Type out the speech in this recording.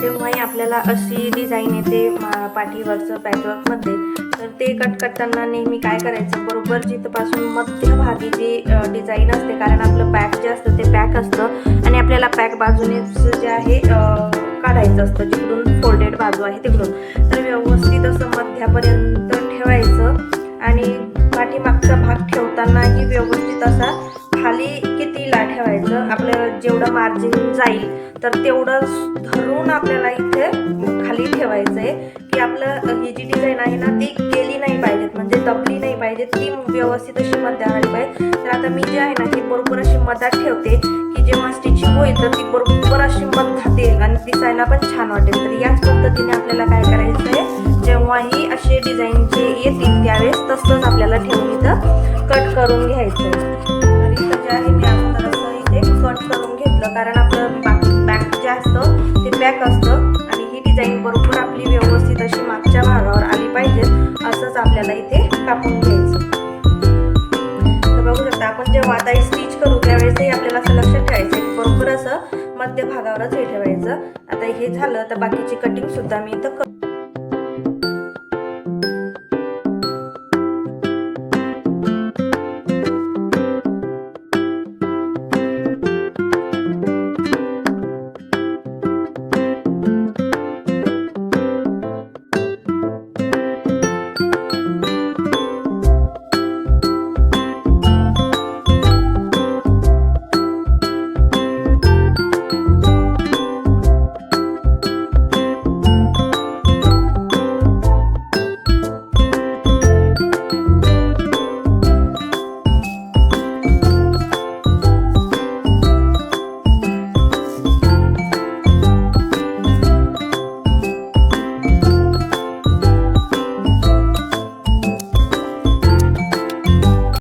जेव्हाही आपल्याला अशी डिझाईन येते पाठीवरचं पॅचवर्कमध्ये, तर ते कट करताना नेहमी काय करायचं, बरोबर जिथपासून मध्यभागी जी डिझाईन असते, कारण आपलं बॅक जे असतं ते बॅक असतं आणि आपल्याला बॅक बाजूनेच जे आहे काढायचं असतं, जिकडून फोल्डेड बाजू आहे तिकडून. तर व्यवस्थित असं मध्यापर्यंत ठेवायचं आणि पाठीमागचा भाग ठेवतानाही व्यवस्थित असा खाली कितीला ठेवायचं, आपलं जेवढं मार्जिन जाईल तर तेवढं धरून आपल्याला इथे खाली ठेवायचं आहे, की आपलं ही जी डिझाईन आहे ना ती गेली नाही पाहिजे, म्हणजे दबली नाही पाहिजे, ती व्यवस्थित अशी मध्यावर आली पाहिजे. तर आता मी जे आहे ना ही बरोबर अशी मध्यात ठेवते, की जेव्हा स्टिचिंग होईल तर ती बरोबर अशी मध्यात येईल आणि दिसायला पण छान वाटेल. तर याच पद्धतीने आपल्याला काय करायचं आहे, जेव्हाही असे डिझाईनचे येतील त्यावेळेस तसंच आपल्याला ठेवून इथं कट करून घ्यायचं आहे. तर इथं जे आहे मी अगोदर असं इथे कट करून घेतलं, कारण आपलं बॅक जे असतं ते बॅक असतं आणि ही डिझाईन बरोबर आपली व्यवस्थित अशी मागच्या भागावर आली पाहिजे, असंच आपल्याला इथे कापून घ्यायचं. तर बघू शकता आपण जेव्हा आता स्टिच करू त्यावेळेसही आपल्याला असं लक्षात ठेवायचं की बरोबर असं मध्य भागावरच हे ठेवायचं. आता हे झालं तर बाकीची कटिंग सुद्धा मी इथं